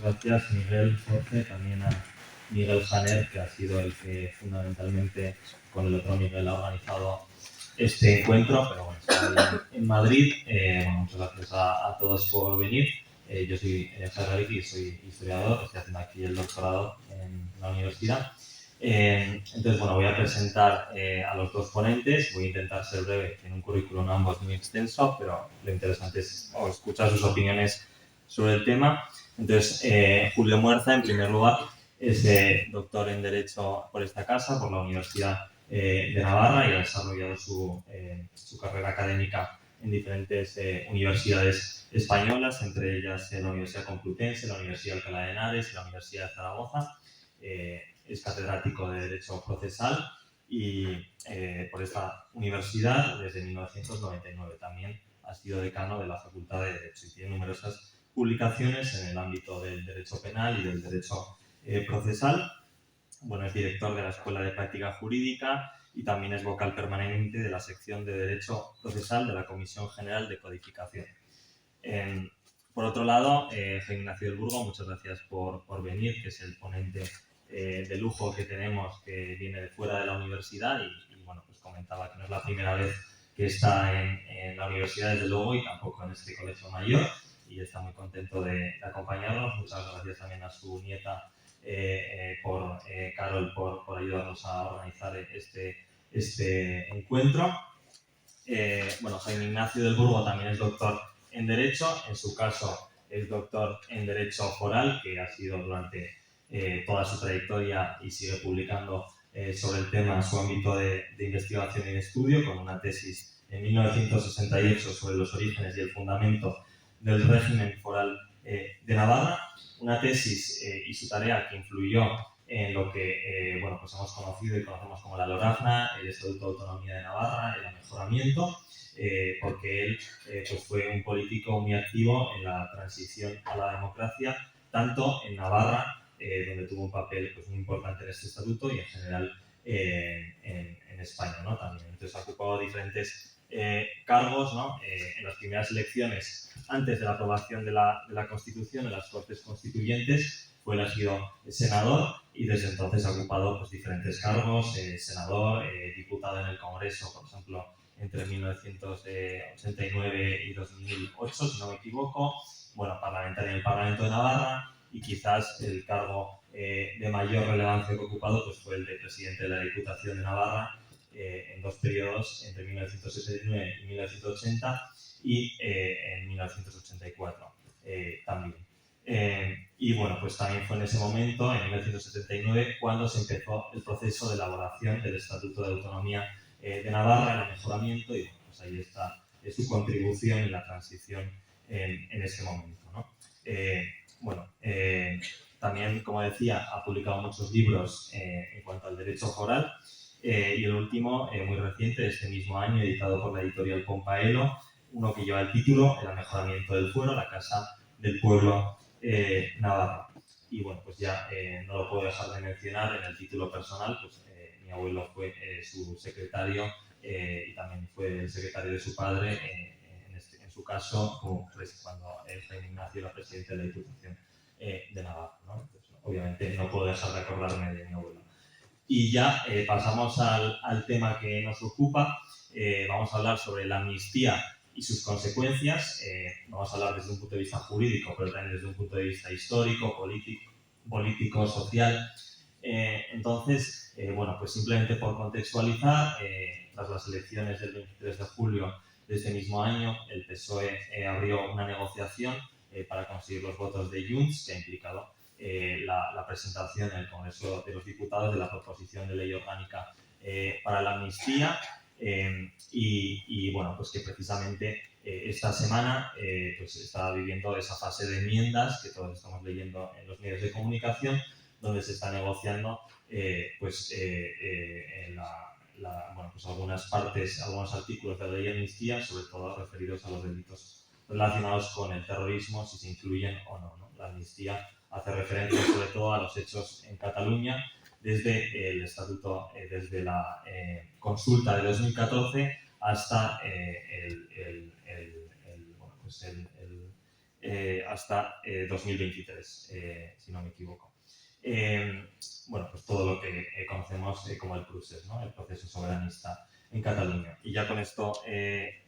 gracias Miguel, Jorge, también a Miguel Janer, que ha sido el que fundamentalmente con el otro Miguel ha organizado este encuentro, pero bueno, está en Madrid. Muchas gracias a todos por venir. Yo soy Javier y soy historiador, estoy haciendo aquí el doctorado en la universidad. Entonces, bueno, voy a presentar a los dos ponentes, voy a intentar ser breve, tiene un currículum ambos muy extenso, pero lo interesante es escuchar sus opiniones sobre el tema. Entonces, Julio Muerza, en primer lugar, es doctor en Derecho por esta casa, por la Universidad de Navarra, y ha desarrollado su carrera académica en diferentes universidades españolas, entre ellas la Universidad Complutense, la Universidad de Alcalá de Henares y la Universidad de Zaragoza. Es catedrático de Derecho Procesal y por esta universidad desde 1999 también ha sido decano de la Facultad de Derecho y tiene numerosas publicaciones en el ámbito del derecho penal y del derecho procesal. Bueno, es director de la Escuela de Práctica Jurídica y también es vocal permanente de la sección de Derecho Procesal de la Comisión General de Codificación. Por otro lado, Jaime Ignacio del Burgo, muchas gracias por venir, que es el ponente de lujo que tenemos, que viene de fuera de la universidad y bueno, pues comentaba que no es la primera vez que está en la universidad, desde luego, y tampoco en este colegio mayor, y está muy contento de acompañarnos. Muchas gracias también a su nieta, Carol, por ayudarnos a organizar este encuentro. Bueno, Jaime Ignacio del Burgo también es doctor en Derecho, en su caso es doctor en Derecho Foral, que ha sido durante toda su trayectoria y sigue publicando sobre el tema en su ámbito de investigación y de estudio, con una tesis en 1968 sobre los orígenes y el fundamento del régimen foral de Navarra, una tesis y su tarea que influyó en lo que bueno, pues hemos conocido y conocemos como la LORAFNA, el Estatuto de Autonomía de Navarra, el amejoramiento, porque él pues fue un político muy activo en la transición a la democracia, tanto en Navarra, donde tuvo un papel pues, muy importante en este estatuto, y en general en España, ¿no? También. Entonces ha ocupado diferentes cargos, ¿no? En las primeras elecciones, antes de la aprobación de la Constitución, en las Cortes Constituyentes, fue elegido senador y desde entonces ha ocupado pues, diferentes cargos, senador, diputado en el Congreso, por ejemplo, entre 1989 y 2008, si no me equivoco, bueno, parlamentario en el Parlamento de Navarra, y quizás el cargo de mayor relevancia que ha ocupado pues, fue el de presidente de la Diputación de Navarra en dos periodos, entre 1979 y 1980 y en 1984 también. Y bueno, pues también fue en ese momento, en 1979, cuando se empezó el proceso de elaboración del Estatuto de Autonomía de Navarra, el mejoramiento, y bueno, pues ahí está su contribución en la transición en ese momento, ¿no? También, como decía, ha publicado muchos libros en cuanto al derecho foral, y el último, muy reciente, de este mismo año, editado por la editorial Pompaelo, uno que lleva el título El amejoramiento del fuero, la casa del pueblo Navarro. Y bueno, pues ya no lo puedo dejar de mencionar en el título personal, pues mi abuelo fue su secretario y también fue el secretario de su padre, en su caso, como cuando Jaime Ignacio era presidente de la Diputación de Navarra, ¿no? Entonces, obviamente no puedo dejar de acordarme de mi abuelo. Y ya pasamos al tema que nos ocupa. Vamos a hablar sobre la amnistía y sus consecuencias. Vamos a hablar desde un punto de vista jurídico, pero también desde un punto de vista histórico, político, social. Entonces, bueno, pues simplemente por contextualizar, tras las elecciones del 23 de julio de este mismo año, el PSOE abrió una negociación para conseguir los votos de Junts, que ha implicado la presentación en el Congreso de los Diputados de la proposición de ley orgánica para la amnistía, y bueno, pues que precisamente esta semana pues está viviendo esa fase de enmiendas que todos estamos leyendo en los medios de comunicación, donde se está negociando pues algunas partes, algunos artículos de la ley de amnistía, sobre todo referidos a los delitos relacionados con el terrorismo, si se incluyen o no, ¿no? La amnistía hace referencia sobre todo a los hechos en Cataluña desde el estatuto, desde la consulta de 2014 hasta hasta 2023, si no me equivoco. Bueno, pues todo lo que conocemos como el procés, ¿no? El proceso soberanista en Cataluña. Y ya con esto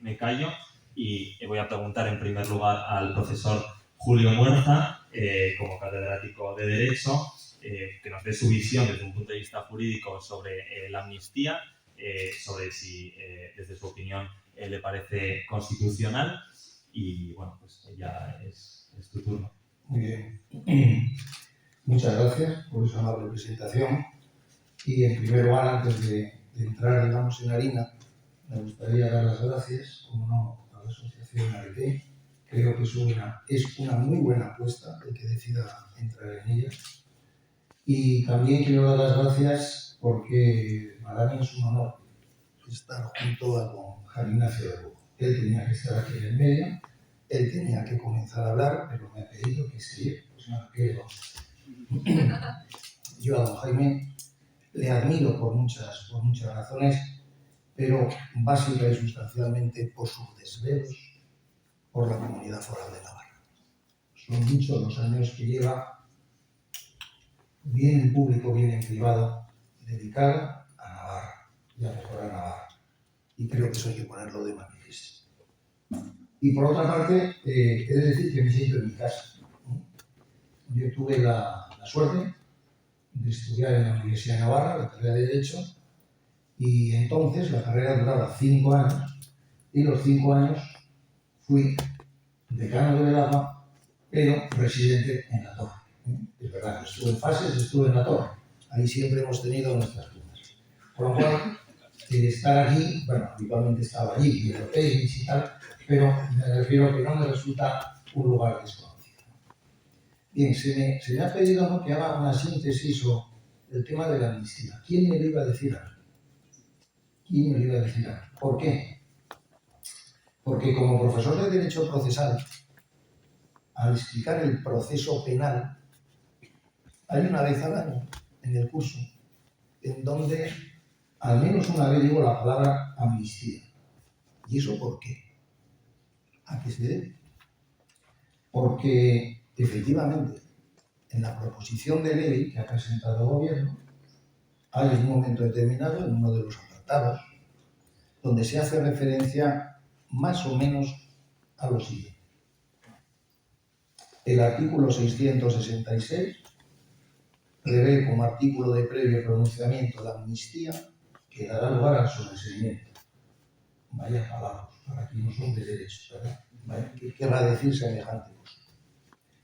me callo y voy a preguntar en primer lugar al profesor Julio Muerza, como catedrático de Derecho, que nos dé su visión desde un punto de vista jurídico sobre la amnistía, sobre si, desde su opinión, le parece constitucional. Y bueno, pues ya es tu turno. Muy bien. Muchas gracias por esa amable presentación. Y en primer lugar, antes de entrar, digamos, en harina, me gustaría dar las gracias, como no, a la Asociación Arete. Creo que es una muy buena apuesta el que decida entrar en ella. Y también quiero dar las gracias porque para mí es un honor estar junto con Jaime Ignacio de Lugo. Él tenía que estar aquí en el medio, él tenía que comenzar a hablar, pero me ha pedido que sí. Pues nada, yo a don Jaime le admiro por muchas razones, pero básica y sustancialmente por sus desvelos por la Comunidad Foral de Navarra. Son muchos los años que lleva, bien en público, bien en privado, dedicado a Navarra y a mejorar Navarra. Y creo que eso hay que ponerlo de manifiesto. Y por otra parte, he de decir que me siento en mi casa. Yo tuve la suerte de estudiar en la Universidad de Navarra, la carrera de Derecho, y entonces la carrera duraba 5 años, y los 5 años fui decano de Belarma, pero residente en la Torre. Es verdad, estuve en Fases, estuve en la Torre. Ahí siempre hemos tenido nuestras juntas. Por lo cual, estar aquí, bueno, habitualmente estaba allí, y en hoteles y tal, pero me refiero que no me resulta un lugar desconocido. Bien, se me ha pedido, ¿no?, que haga una síntesis sobre el tema de la amnistía. ¿Quién me lo iba a decir a mí? ¿Quién me lo iba a decir a mí? ¿Por qué? Porque como profesor de Derecho Procesal, al explicar el proceso penal, hay una vez al año en el curso en donde al menos una vez digo la palabra amnistía. ¿Y eso por qué? ¿A qué se debe? Porque efectivamente en la proposición de ley que ha presentado el Gobierno hay en un momento determinado, en uno de los apartados, donde se hace referencia más o menos a lo siguiente. El artículo 666 prevé como artículo de previo pronunciamiento la amnistía que dará lugar al sobreseimiento. Vaya palabras, para quien no son de derecho, ¿verdad? ¿Vale? ¿Qué querrá decir semejante cosa?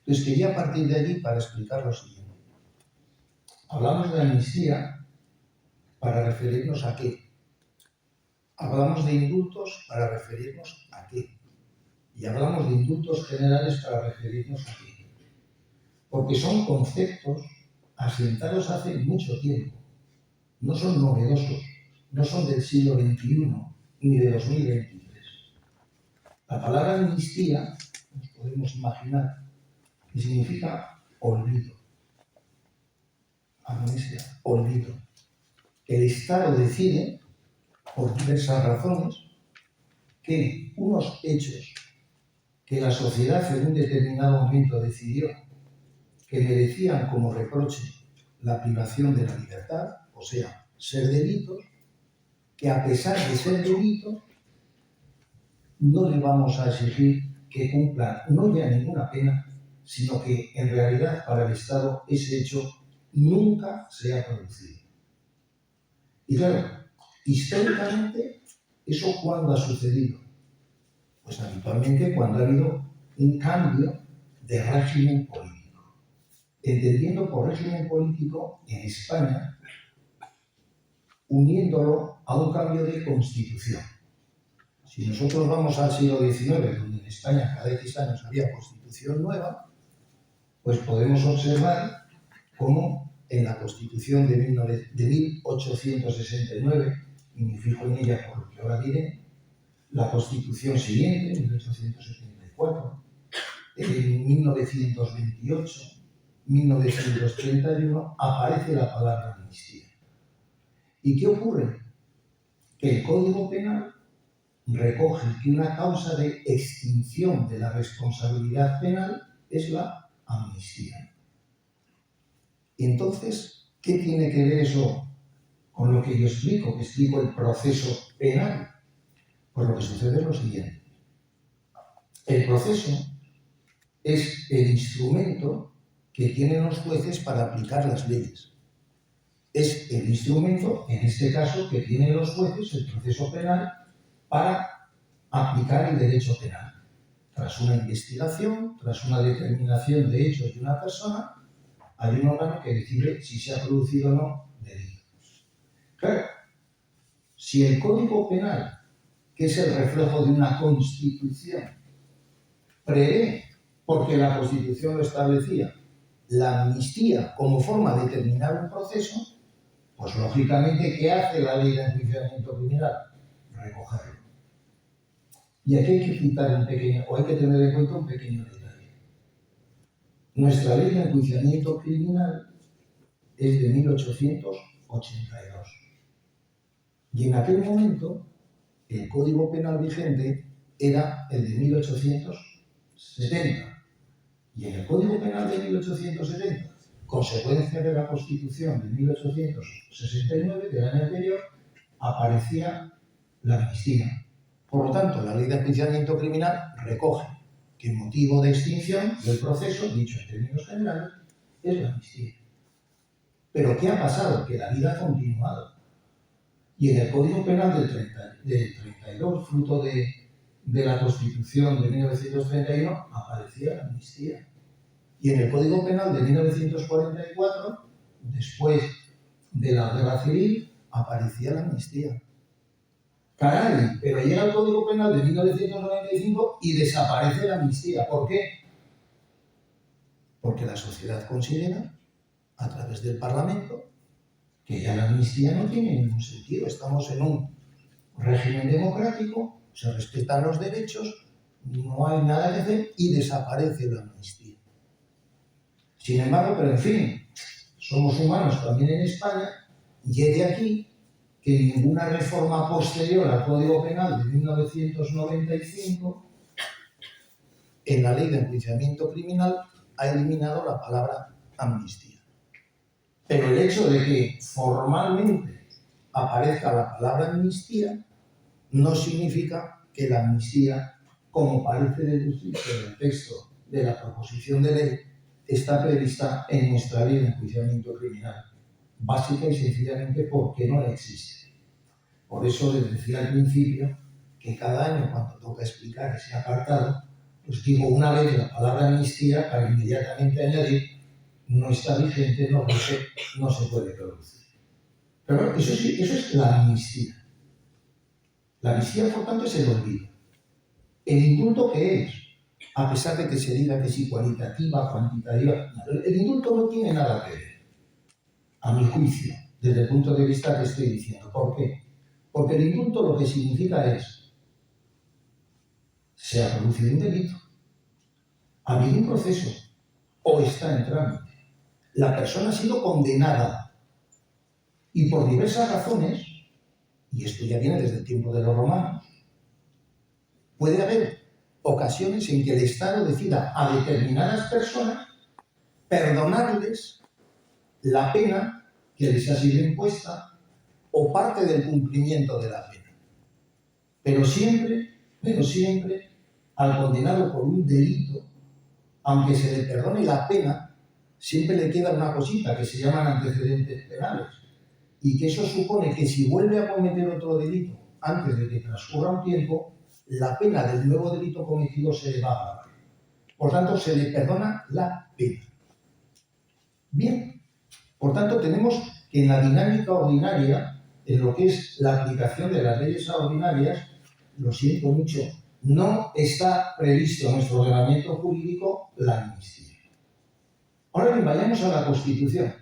Entonces quería partir de allí para explicar lo siguiente. Hablamos de amnistía para referirnos a qué. Hablamos de indultos para referirnos a qué. Y hablamos de indultos generales para referirnos a qué. Porque son conceptos asentados hace mucho tiempo. No son novedosos, no son del siglo XXI ni de 2023. La palabra amnistía, nos podemos imaginar, que significa olvido. Amnesia, olvido. El Estado decide, por diversas razones, que unos hechos que la sociedad en un determinado momento decidió que merecían como reproche la privación de la libertad, o sea, ser delitos, que a pesar de ser delitos, no le vamos a exigir que cumplan no ya ninguna pena, sino que en realidad para el Estado ese hecho nunca se ha producido. Y claro, históricamente, ¿eso cuándo ha sucedido? Pues habitualmente cuando ha habido un cambio de régimen político. Entendiendo por régimen político en España, uniéndolo a un cambio de constitución. Si nosotros vamos al siglo XIX, donde en España cada X años había constitución nueva, pues podemos observar cómo en la Constitución de 1869, y me fijo en ella por lo que ahora diré, la Constitución siguiente, 1874, en 1928, 1931, aparece la palabra amnistía. ¿Y qué ocurre? Que el Código Penal recoge que una causa de extinción de la responsabilidad penal es la amnistía. Entonces, ¿qué tiene que ver eso con lo que yo explico? Que explico el proceso penal. Pues lo que sucede es lo siguiente. El proceso es el instrumento que tienen los jueces para aplicar las leyes. Es el instrumento, en este caso, que tienen los jueces, el proceso penal, para aplicar el derecho penal. Tras una investigación, tras una determinación de hechos de una persona, hay un órgano que decide si se ha producido o no delito. Claro, si el Código Penal, que es el reflejo de una Constitución, prevé, porque la Constitución lo establecía, la amnistía como forma de terminar un proceso, pues lógicamente, ¿qué hace la ley de enjuiciamiento criminal? Recogerlo. Y aquí hay que citar hay que tener en cuenta un pequeño detalle. Nuestra ley de enjuiciamiento criminal es de 1882. Y en aquel momento, el Código Penal vigente era el de 1870. Y en el Código Penal de 1870, consecuencia de la Constitución de 1869, del año anterior, aparecía la amnistía. Por lo tanto, la ley de enjuiciamiento criminal recoge que el motivo de extinción del proceso, dicho en términos generales, es la amnistía. Pero ¿qué ha pasado? Que la vida ha continuado. Y en el Código Penal del 32, fruto de la Constitución de 1931, aparecía la amnistía. Y en el Código Penal de 1944, después de la Guerra Civil, aparecía la amnistía. Caray, pero llega el Código Penal de 1995 y desaparece la amnistía. ¿Por qué? Porque la sociedad considera, a través del Parlamento, que ya la amnistía no tiene ningún sentido. Estamos en un régimen democrático, se respetan los derechos, no hay nada que hacer y desaparece la amnistía. Sin embargo, pero en fin, somos humanos también en España, y es de aquí que ninguna reforma posterior al Código Penal de 1995, en la Ley de Enjuiciamiento Criminal, ha eliminado la palabra amnistía. Pero el hecho de que formalmente aparezca la palabra amnistía no significa que la amnistía, como parece deducirse del texto de la proposición de ley, está prevista en nuestra Ley de Enjuiciamiento Criminal, básica y sencillamente porque no existe. Por eso les decía al principio que cada año, cuando toca explicar ese apartado, pues digo una vez la palabra amnistía para inmediatamente añadir no está vigente, no se puede producir. Pero bueno, eso es la amnistía. La amnistía, por tanto, es el olvido. ¿El indulto qué es? A pesar de que se diga que es cualitativa, cuantitativa, el indulto no tiene nada que ver, a mi juicio, desde el punto de vista que estoy diciendo. ¿Por qué? Porque el indulto lo que significa es: se ha producido un delito, ha habido un proceso o está en trámite, la persona ha sido condenada y por diversas razones, y esto ya viene desde el tiempo de los romanos, puede haber ocasiones en que el Estado decida a determinadas personas perdonarles la pena que les ha sido impuesta o parte del cumplimiento de la pena. Pero siempre, al condenado por un delito, aunque se le perdone la pena, siempre le queda una cosita que se llaman antecedentes penales. Y que eso supone que si vuelve a cometer otro delito antes de que transcurra un tiempo, la pena del nuevo delito cometido se le va a agravar. Por tanto, se le perdona la pena. Bien, por tanto, tenemos que en la dinámica ordinaria, en lo que es la aplicación de las leyes ordinarias, lo siento mucho, no está previsto en nuestro ordenamiento jurídico la amnistía. Ahora bien, vayamos a la Constitución.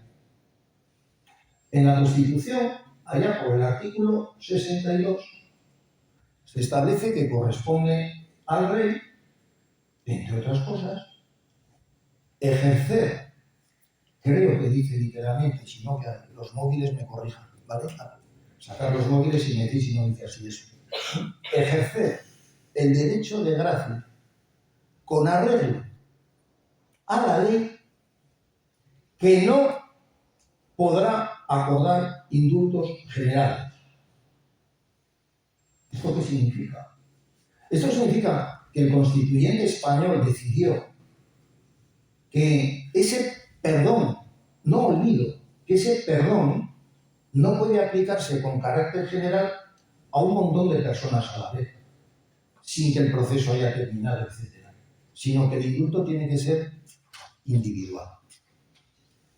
En la Constitución, allá por el artículo 62, se establece que corresponde al rey, entre otras cosas, ejercer, creo que dice literalmente, si no que los móviles me corrijan, ¿vale? Sacar los móviles y me decís si no dice así eso. ejercer el derecho de gracia con arreglo a la ley, que no podrá acordar indultos generales. ¿Esto qué significa? Esto significa que el constituyente español decidió que ese perdón, no olvido, que ese perdón no puede aplicarse con carácter general a un montón de personas a la vez, sin que el proceso haya terminado, etc. Sino que el indulto tiene que ser individual.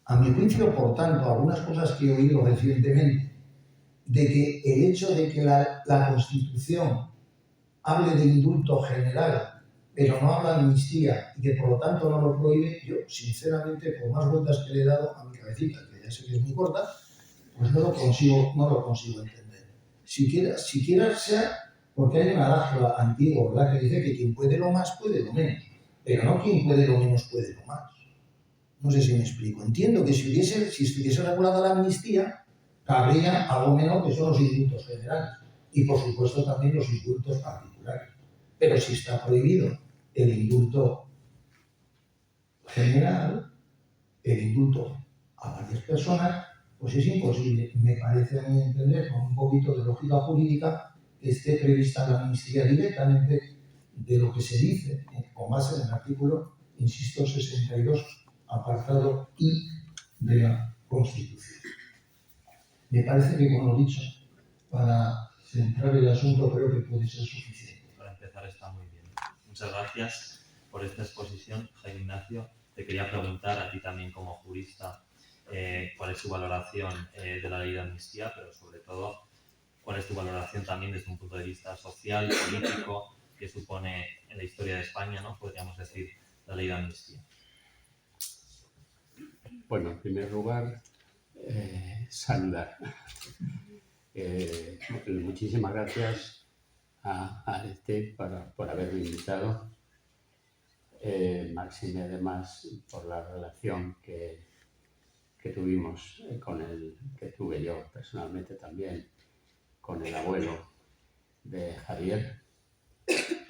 A mi juicio, por tanto, algunas cosas que he oído recientemente, de que el hecho de que la Constitución hable de indulto general, pero no habla de amnistía y que por lo tanto no lo prohíbe, yo, sinceramente, por más vueltas que le he dado a mi cabecita, que ya sé que es muy corta, pues no lo consigo entender. Siquiera sea porque hay un adagio antiguo, ¿verdad?, que dice que quien puede lo más puede lo menos, pero no quien puede lo menos puede lo más. No sé si me explico. Entiendo que si estuviese regulada la amnistía, cabría algo menor, que son los indultos generales y, por supuesto, también los indultos particulares. Pero si está prohibido el indulto general, el indulto a varias personas, pues es imposible, me parece a mí entender, con un poquito de lógica jurídica, que esté prevista la amnistía directamente de lo que se dice, con base en el artículo, insisto, 62, apartado I de la Constitución. Me parece que, con lo dicho, para centrar el asunto, creo que puede ser suficiente. Para empezar está muy bien. Muchas gracias por esta exposición, Jaime Ignacio. Te quería preguntar a ti también como jurista cuál es tu valoración de la ley de amnistía, pero sobre todo cuál es tu valoración también desde un punto de vista social, político, que supone en la historia de España, ¿no?, podríamos decir, la ley de amnistía. Bueno, en primer lugar, saludar. Muchísimas gracias a Arete por haberme invitado. Máxime, además, por la relación que tuvimos que tuve yo personalmente también con el abuelo de Javier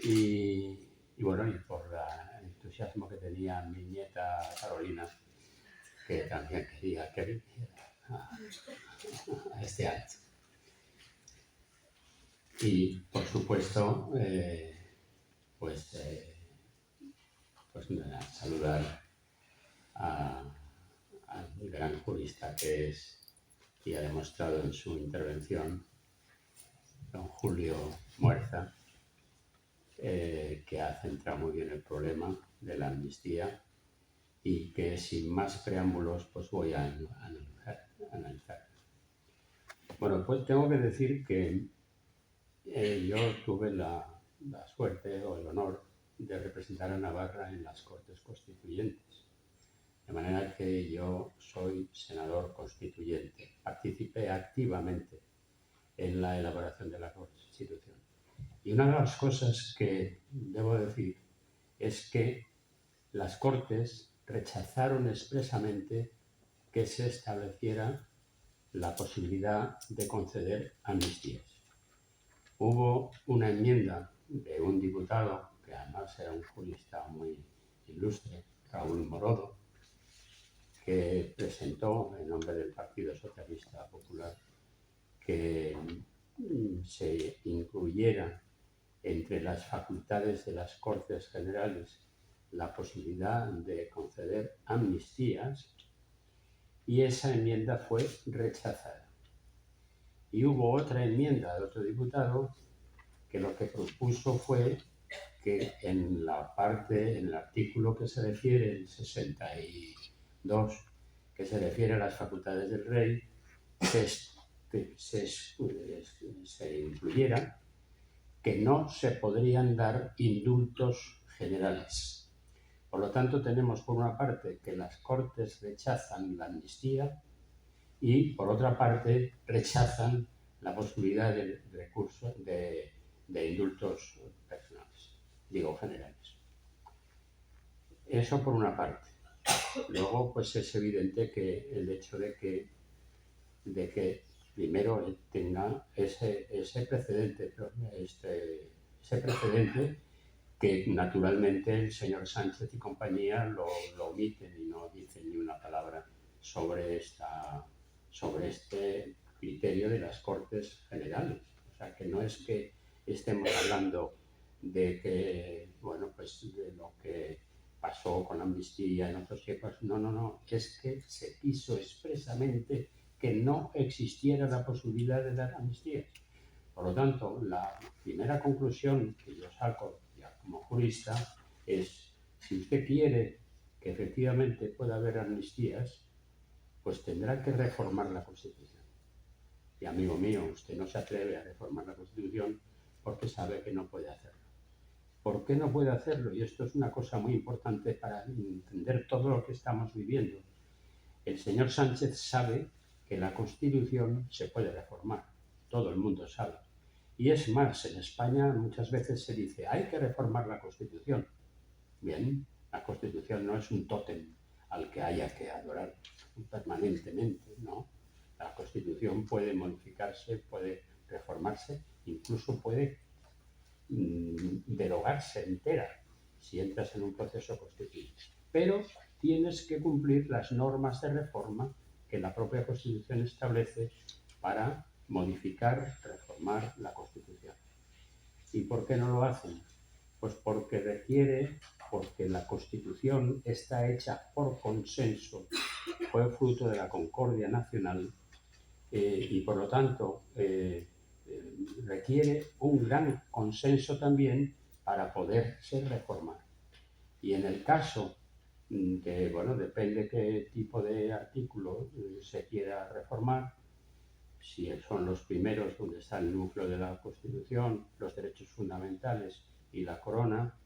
y bueno, y por el entusiasmo que tenía mi nieta Carolina, que también quería que viniera a este acto. Y, por supuesto, pues nada, saludar al gran jurista que es y ha demostrado en su intervención, don Julio Muerza, que ha centrado muy bien el problema de la amnistía y que, sin más preámbulos, pues voy a analizar. Bueno, pues tengo que decir que yo tuve la suerte o el honor de representar a Navarra en las Cortes Constituyentes. De manera que yo soy senador constituyente. Participé activamente en la elaboración de la Constitución. Y una de las cosas que debo decir es que las Cortes rechazaron expresamente que se estableciera la posibilidad de conceder amnistías. Hubo una enmienda de un diputado, que además era un jurista muy ilustre, Raúl Morodo, que presentó en nombre del Partido Socialista Popular que se incluyera entre las facultades de las Cortes Generales la posibilidad de conceder amnistías, y esa enmienda fue rechazada. Y hubo otra enmienda de otro diputado que lo que propuso fue que en el artículo que se refiere, el 62, que se refiere a las facultades del rey, se incluyera que no se podrían dar indultos generales. Por lo tanto, tenemos por una parte que las Cortes rechazan la amnistía y, por otra parte, rechazan la posibilidad de recurso de indultos personales, digo generales. Eso por una parte. Luego, pues es evidente que el hecho de que primero tenga ese precedente, ese precedente que naturalmente el señor Sánchez y compañía lo omiten y no dicen ni una palabra sobre este criterio de las Cortes Generales. O sea, que no es que estemos hablando de que, bueno, pues de lo que pasó con la amnistía en otros tiempos. No, es que se quiso expresamente que no existiera la posibilidad de dar amnistías. Por lo tanto, la primera conclusión que yo saco ya como jurista es, si usted quiere que efectivamente pueda haber amnistías, pues tendrá que reformar la Constitución. Y amigo mío, usted no se atreve a reformar la Constitución porque sabe que no puede hacerlo. ¿Por qué no puede hacerlo? Y esto es una cosa muy importante para entender todo lo que estamos viviendo. El señor Sánchez sabe que la Constitución se puede reformar. Todo el mundo sabe. Y es más, en España muchas veces se dice, hay que reformar la Constitución. Bien, la Constitución no es un tótem al que haya que adorar permanentemente, ¿no? La Constitución puede modificarse, puede reformarse, incluso puede derogarse entera si entras en un proceso constituyente. Pero tienes que cumplir las normas de reforma que la propia Constitución establece para modificar, reformar la Constitución. ¿Y por qué no lo hacen? Pues porque la Constitución está hecha por consenso, fue fruto de la concordia nacional y por lo tanto requiere un gran consenso también para poderse reformar. Y en el caso de, bueno, depende qué tipo de artículo se quiera reformar, si son los primeros donde está el núcleo de la Constitución, los derechos fundamentales y la corona,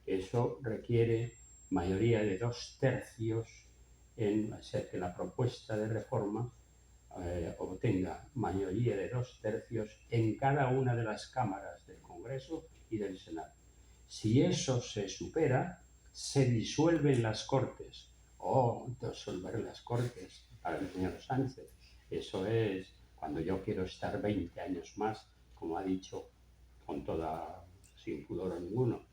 eso requiere mayoría de 2/3 en ser que la propuesta de reforma obtenga mayoría de 2/3 en cada una de las cámaras del Congreso y del Senado. Si eso se supera, se disuelven las Cortes. Disolver las Cortes para el señor Sánchez. Eso es cuando yo quiero estar 20 años más, como ha dicho, sin pudor ninguno,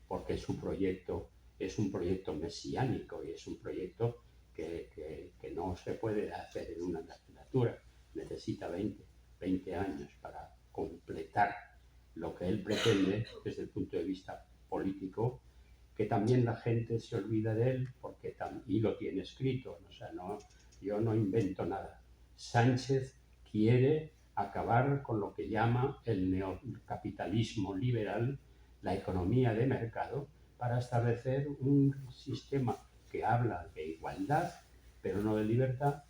porque su proyecto es un proyecto mesiánico y es un proyecto que no se puede hacer en una legislatura. Necesita 20 años para completar lo que él pretende desde el punto de vista político, que también la gente se olvida de él y lo tiene escrito. O sea, yo no invento nada. Sánchez quiere acabar con lo que llama el neocapitalismo liberal, la economía de mercado, para establecer un sistema que habla de igualdad, pero no de libertad,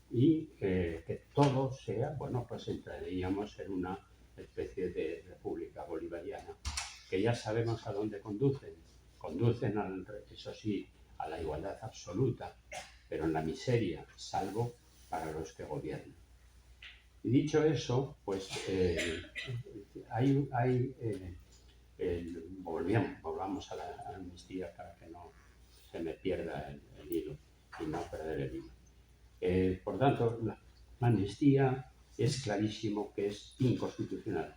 y que todo sea, bueno, pues entraríamos en una especie de república bolivariana, que ya sabemos a dónde conducen. Conducen, eso sí, a la igualdad absoluta, pero en la miseria, salvo para los que gobiernan. Y dicho eso, pues volvamos a la amnistía para que no se me pierda el hilo y no perder el hilo. Por tanto, la amnistía es clarísimo que es inconstitucional.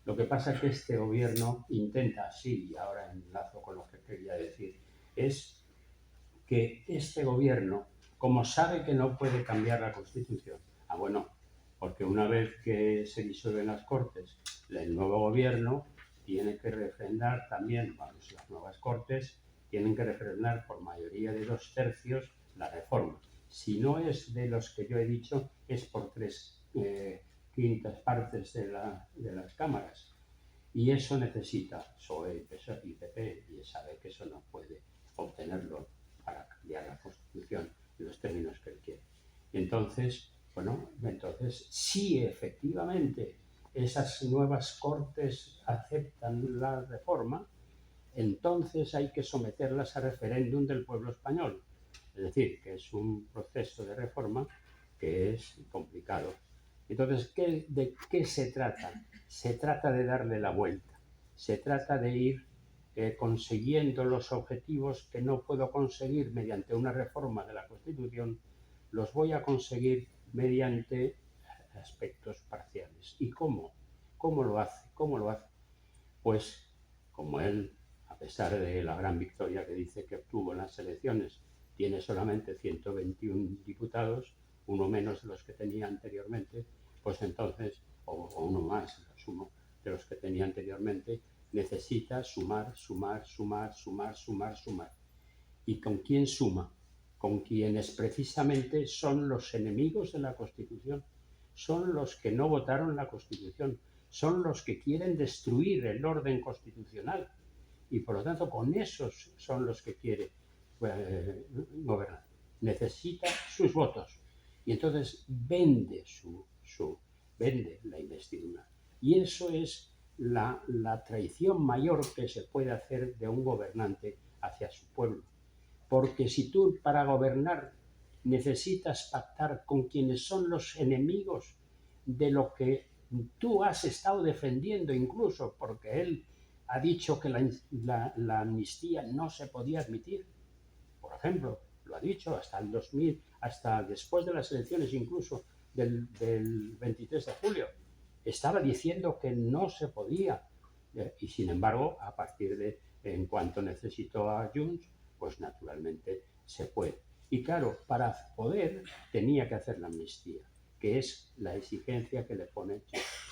Lo que pasa es que este gobierno intenta, sí, y ahora enlazo con lo que quería decir, es que este gobierno, como sabe que no puede cambiar la Constitución, porque una vez que se disuelven las Cortes, el nuevo gobierno tiene que refrendar también, las nuevas Cortes tienen que refrendar por mayoría de 2/3 la reforma. Si no es de los que yo he dicho, es por 3/5 partes de las cámaras. Y eso necesita PSOE y PP, y sabe que eso no puede obtenerlo para cambiar la Constitución en los términos que él quiere. Y entonces, si efectivamente esas nuevas Cortes aceptan la reforma, entonces hay que someterlas a referéndum del pueblo español. Es decir, que es un proceso de reforma que es complicado. Entonces, ¿de qué se trata? Se trata de darle la vuelta. Se trata de ir consiguiendo los objetivos que no puedo conseguir mediante una reforma de la Constitución, los voy a conseguir mediante aspectos parciales. ¿Y cómo? ¿Cómo lo hace? ¿Cómo lo hace? Pues como él, a pesar de la gran victoria que dice que obtuvo en las elecciones, tiene solamente 121 diputados, uno menos de los que tenía anteriormente, pues entonces, o uno más, asumo, de los que tenía anteriormente, necesita sumar, sumar, sumar, sumar, sumar, sumar. ¿Y con quién suma? Con quienes precisamente son los enemigos de la Constitución, son los que no votaron la Constitución, son los que quieren destruir el orden constitucional y por lo tanto con esos son los que quiere gobernar. Necesita sus votos y entonces vende vende la investidura. Y eso es la traición mayor que se puede hacer de un gobernante hacia su pueblo. Porque si tú para gobernar necesitas pactar con quienes son los enemigos de lo que tú has estado defendiendo, incluso porque él ha dicho que la amnistía no se podía admitir, por ejemplo, lo ha dicho hasta el 2000, hasta después de las elecciones incluso del 23 de julio, estaba diciendo que no se podía, y sin embargo, a partir de en cuanto necesitó a Junts, pues naturalmente se puede. Y claro, para poder tenía que hacer la amnistía, que es la exigencia que le pone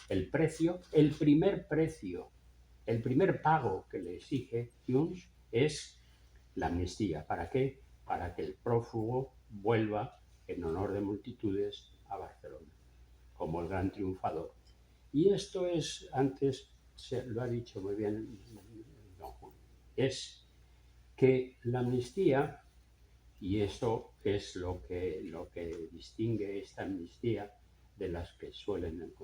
el precio, el primer pago que le exige Junts es la amnistía. ¿Para qué? Para que el prófugo vuelva en honor de multitudes a Barcelona, como el gran triunfador. Y esto es, antes lo ha dicho muy bien don Julio, es que la amnistía, y eso es lo que distingue esta amnistía de las que suelen, lo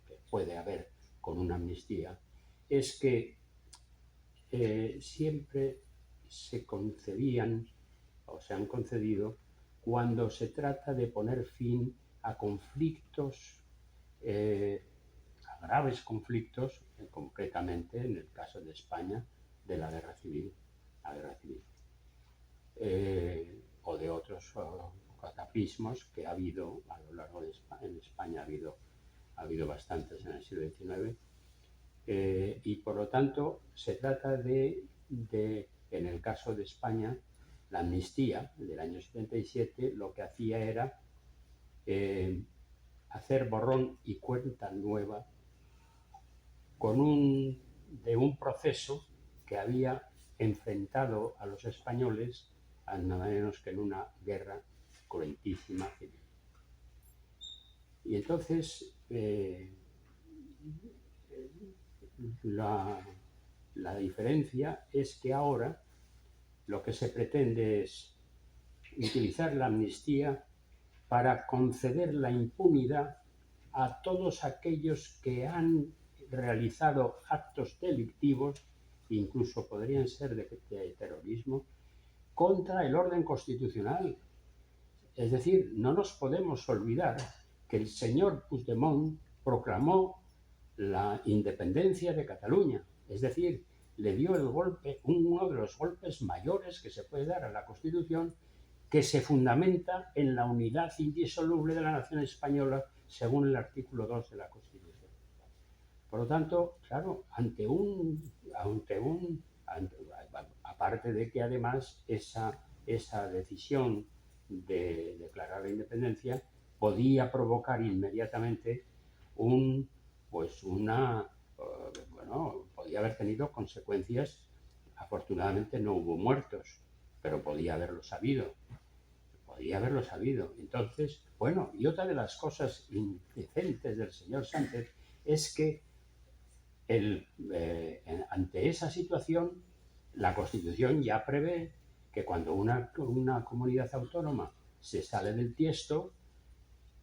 que puede haber con una amnistía, es que siempre se concedían o se han concedido cuando se trata de poner fin a conflictos, a graves conflictos, concretamente en el caso de España, de la guerra civil, o de otros cataclismos que ha habido a lo largo de España. En España ha habido bastantes en el siglo XIX. Y por lo tanto se trata de, en el caso de España, la amnistía del año 77 lo que hacía era hacer borrón y cuenta nueva de un proceso que había enfrentado a los españoles a nada menos que en una guerra cruentísima civil. Y entonces la diferencia es que ahora lo que se pretende es utilizar la amnistía para conceder la impunidad a todos aquellos que han realizado actos delictivos, incluso podrían ser de terrorismo, contra el orden constitucional. Es decir, no nos podemos olvidar que el señor Puigdemont proclamó la independencia de Cataluña, es decir, le dio el golpe, uno de los golpes mayores que se puede dar a la Constitución, que se fundamenta en la unidad indisoluble de la nación española según el artículo 2 de la Constitución. Por lo tanto, claro, aparte de que además esa decisión de declarar la independencia podía provocar inmediatamente podía haber tenido consecuencias. Afortunadamente no hubo muertos, pero podía haberlo sabido. Entonces, bueno, y otra de las cosas indecentes del señor Sánchez es que ante esa situación, la Constitución ya prevé que cuando una comunidad autónoma se sale del tiesto,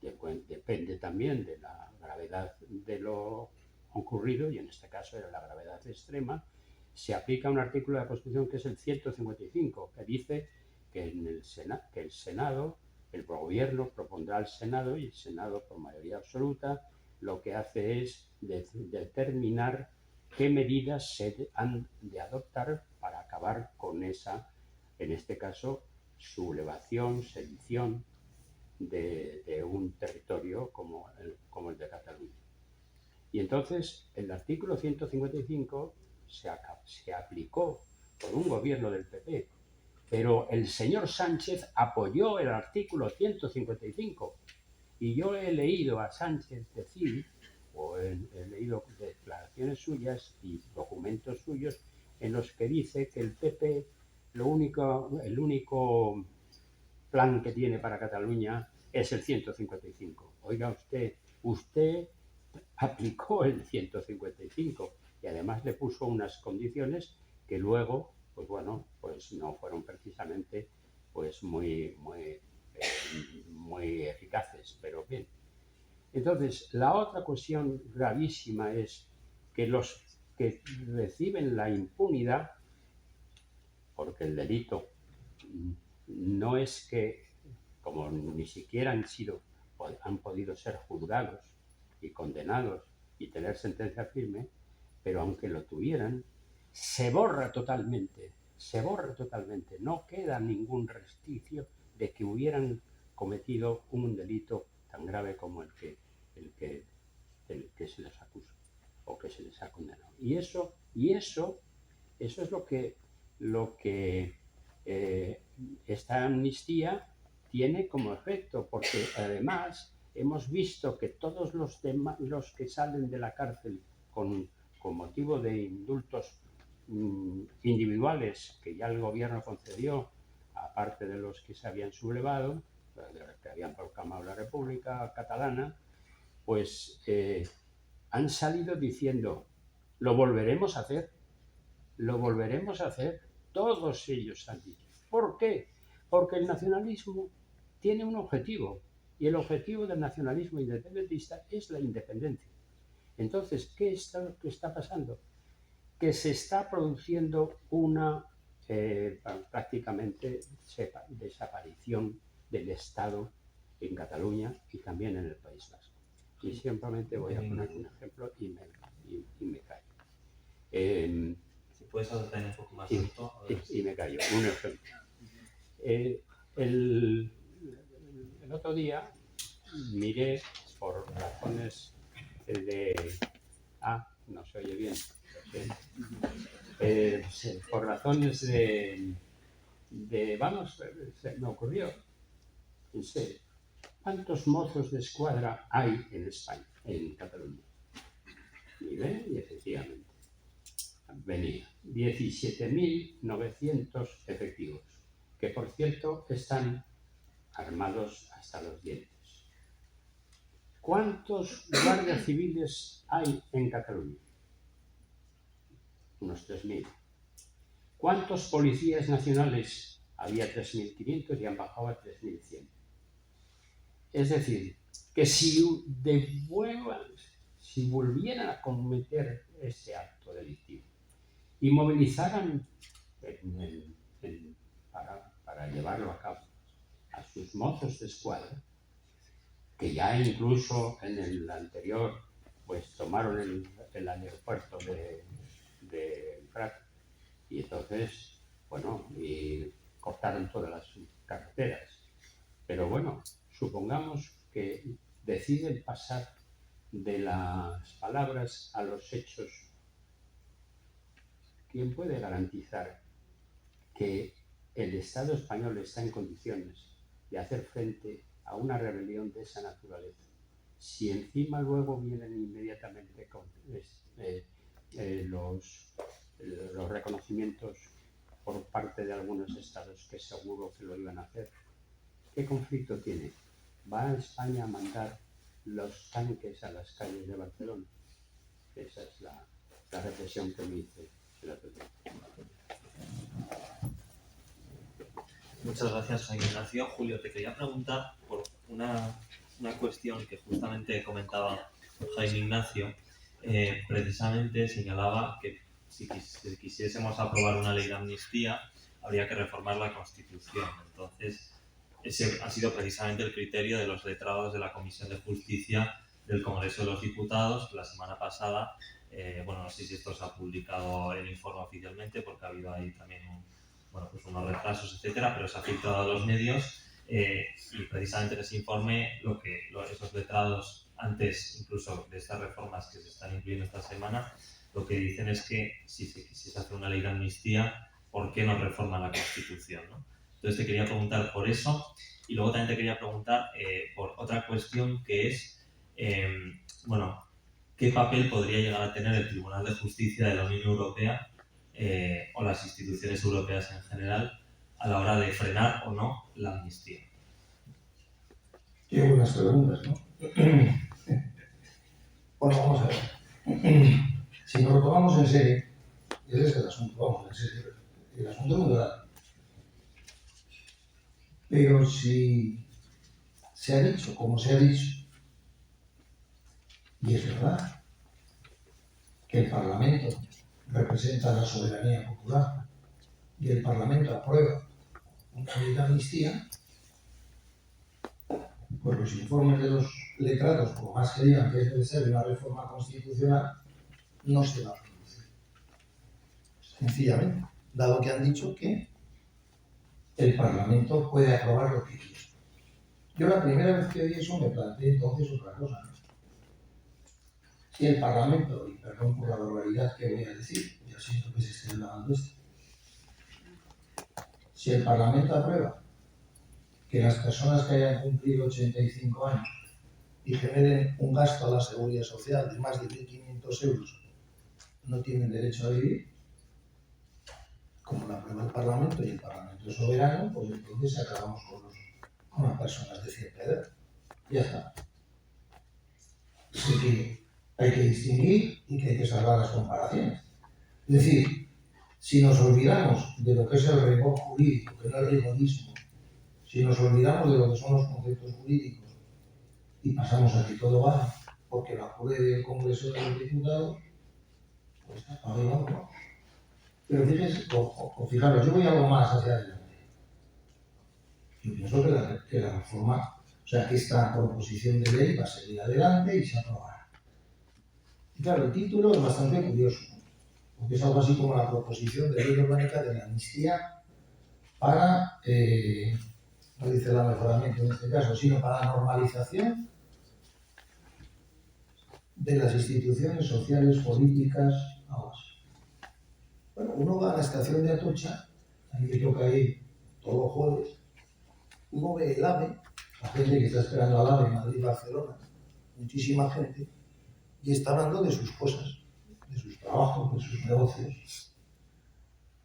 depende también de la gravedad de lo ocurrido, y en este caso era la gravedad extrema, se aplica un artículo de la Constitución que es el 155, que dice que el Senado, el gobierno propondrá al Senado, y el Senado por mayoría absoluta lo que hace es determinar qué medidas se han de adoptar para acabar con esa, en este caso, sublevación, sedición de un territorio como entonces el artículo 155 se aplicó por un gobierno del PP, pero el señor Sánchez apoyó el artículo 155. Y yo he leído a Sánchez decir, o he leído declaraciones suyas y documentos suyos en los que dice que el PP, el único plan que tiene para Cataluña es el 155. Oiga usted aplicó el 155 y además le puso unas condiciones que luego, pues bueno, pues no fueron precisamente pues muy eficaces, pero bien. Entonces, la otra cuestión gravísima es que los que reciben la impunidad, porque el delito no es que, como ni siquiera han podido ser juzgados y condenados y tener sentencia firme, pero aunque lo tuvieran, se borra totalmente, no queda ningún resquicio de que hubieran cometido un delito tan grave como el que se les acusa o que se les ha condenado. Y eso es lo que esta amnistía tiene como efecto, porque además hemos visto que todos los que salen de la cárcel con motivo de indultos individuales que ya el gobierno concedió, aparte de los que se habían sublevado, de los que habían proclamado la República Catalana, pues han salido diciendo, lo volveremos a hacer, todos ellos han dicho. ¿Por qué? Porque el nacionalismo tiene un objetivo, y el objetivo del nacionalismo independentista es la independencia. Entonces, ¿qué está pasando? Que se está produciendo una prácticamente desaparición del Estado en Cataluña y también en el País Vasco. Y simplemente voy a poner un ejemplo y me callo. Si puedes acercar un poco más alto. Y me callo. Un ejemplo. El otro día miré por razones no se oye bien. Por razones se me ocurrió, pensé, ¿cuántos mozos de escuadra hay en España, en Cataluña? Miré y efectivamente venía 17.900 efectivos, que por cierto están armados hasta los dientes. ¿Cuántos guardias civiles hay en Cataluña? Unos 3.000. ¿Cuántos policías nacionales? Había 3.500 y han bajado a 3.100. Es decir, que si volvieran a cometer ese acto delictivo y movilizaran para llevarlo a cabo a sus mozos de escuadra, que ya incluso en el anterior pues tomaron el aeropuerto de Prat y entonces, bueno, y cortaron todas las carreteras. Pero bueno, supongamos que deciden pasar de las palabras a los hechos. ¿Quién puede garantizar que el Estado español está en condiciones de hacer frente a una rebelión de esa naturaleza? Si encima luego vienen inmediatamente con los reconocimientos por parte de algunos estados que seguro que lo iban a hacer, ¿qué conflicto tiene? ¿Va a España a mandar los tanques a las calles de Barcelona? Esa es la reflexión que me hice el otro día. Muchas gracias, Jaime Ignacio. Julio, te quería preguntar por una cuestión que justamente comentaba Jaime Ignacio. Precisamente señalaba que si quisiésemos aprobar una ley de amnistía, habría que reformar la Constitución. Entonces, ese ha sido precisamente el criterio de los letrados de la Comisión de Justicia del Congreso de los Diputados, que la semana pasada, no sé si esto se ha publicado el informe oficialmente, porque ha habido ahí también unos retrasos, etcétera, pero se ha filtrado a los medios y precisamente en ese informe esos letrados antes incluso de estas reformas que se están incluyendo esta semana, lo que dicen es que si se quisiese hacer una ley de amnistía, ¿por qué no reforma la Constitución, ¿no? Entonces te quería preguntar por eso, y luego también te quería preguntar por otra cuestión que es, bueno, ¿qué papel podría llegar a tener el Tribunal de Justicia de la Unión Europea o las instituciones europeas en general a la hora de frenar o no la amnistía? Qué buenas preguntas, ¿no? Bueno, vamos a ver. Si nos lo tomamos en serio, ese es el asunto, vamos, en serio, el asunto es muy grave. Pero si se ha dicho como se ha dicho, y es verdad que el Parlamento representa la soberanía popular y el Parlamento aprueba una ley de amnistía, pues los informes de los letrados, por más que digan que es necesaria una reforma constitucional, no se va a producir. Sencillamente, dado que han dicho que el Parlamento puede aprobar lo que quiera. Yo la primera vez que vi eso me planteé entonces otra cosa, ¿no? Si el Parlamento, y perdón por la barbaridad que voy a decir, ya siento que se esté grabando esto, si el Parlamento aprueba que las personas que hayan cumplido 85 años y generen un gasto a la seguridad social de más de 1.500 euros no tienen derecho a vivir, como la aprueba el Parlamento y el Parlamento es soberano, pues entonces acabamos con las personas de cierta edad. Ya está. Así que hay que distinguir y que hay que salvar las comparaciones. Es decir, si nos olvidamos de lo que es el rigor jurídico, que no es rigorismo, si nos olvidamos de lo que son los conceptos jurídicos y pasamos a que todo vale porque lo apruebe el Congreso de los Diputados, pues ahí vamos, ¿no? Pero fíjense, o fijaros, yo voy algo más hacia adelante. Yo pienso que la reforma, o sea, que esta proposición de ley va a seguir adelante y se aprobará. Y claro, el título es bastante curioso, ¿no? Porque es algo así como la proposición de ley orgánica de la amnistía para, no dice la mejoramiento en este caso, sino para la normalización de las instituciones sociales, políticas, aguas. Bueno, uno va a la estación de Atocha, a mí me toca ir todos los jueves, uno ve el AVE, la gente que está esperando al AVE en Madrid-Barcelona, muchísima gente, y está hablando de sus cosas, de sus trabajos, de sus negocios.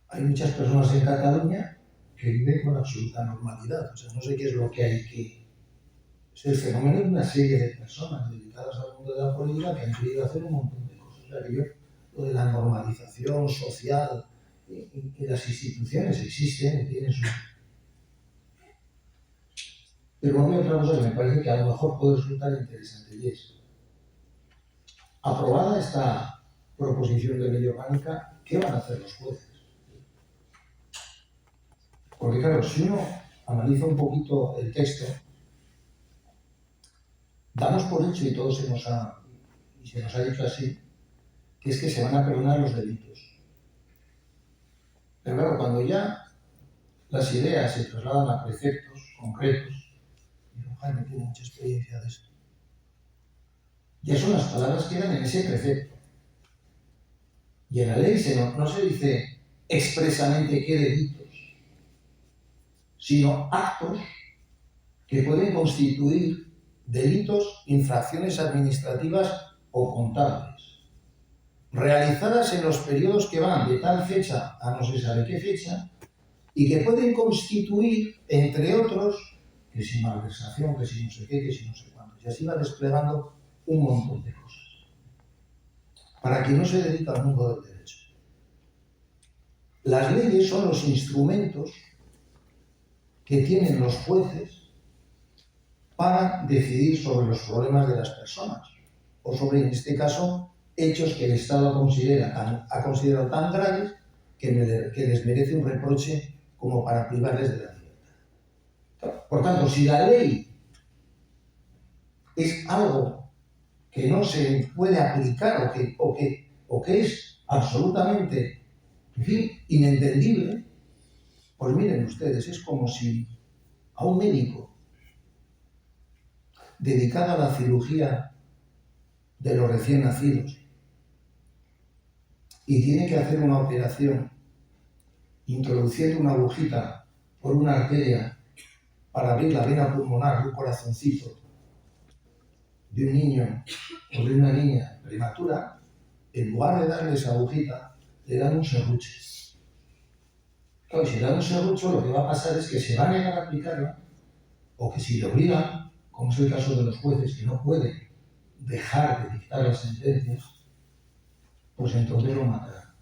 Hay muchas personas en Cataluña que viven con absoluta normalidad, o sea, no sé qué es lo que hay que... Es el fenómeno de una serie de personas dedicadas al mundo de la política que han querido hacer un montón de cosas. O sea, que yo, lo de la normalización social y las instituciones existen y tienen su... Pero hay otra cosa que me parece que a lo mejor puede resultar interesante y es, aprobada esta proposición de ley orgánica, ¿qué van a hacer los jueces? Porque claro, si uno analiza un poquito el texto, damos por hecho, y todo se nos ha dicho así, que es que se van a perdonar los delitos. Pero claro, cuando ya las ideas se trasladan a preceptos concretos, y don Jaime tiene mucha experiencia de esto, ya son las palabras que quedan en ese precepto. Y en la ley no se dice expresamente qué delitos, sino actos que pueden constituir delitos, infracciones administrativas o contables, realizadas en los periodos que van de tal fecha a no se sabe qué fecha, y que pueden constituir, entre otros, que si malversación, que si no sé qué, que si no sé cuánto. Y así va desplegando un montón de cosas. Para quien no se dedica al mundo del derecho. Las leyes son los instrumentos que tienen los jueces para decidir sobre los problemas de las personas, o sobre, en este caso, hechos que el Estado ha considerado tan graves que les merece un reproche como para privarles de la libertad. Por tanto, si la ley es algo que no se puede aplicar o que es absolutamente, en fin, inentendible, pues miren ustedes, es como si a un médico dedicado a la cirugía de los recién nacidos y tiene que hacer una operación introduciendo una agujita por una arteria para abrir la vena pulmonar de un corazoncito de un niño o de una niña prematura, en lugar de darle esa agujita, le dan un serrucho. Claro, si le dan un serrucho, lo que va a pasar es que se va a negar a aplicarla, o que si le obligan, como es el caso de los jueces que no pueden dejar de dictar las sentencias, pues entonces lo matarán.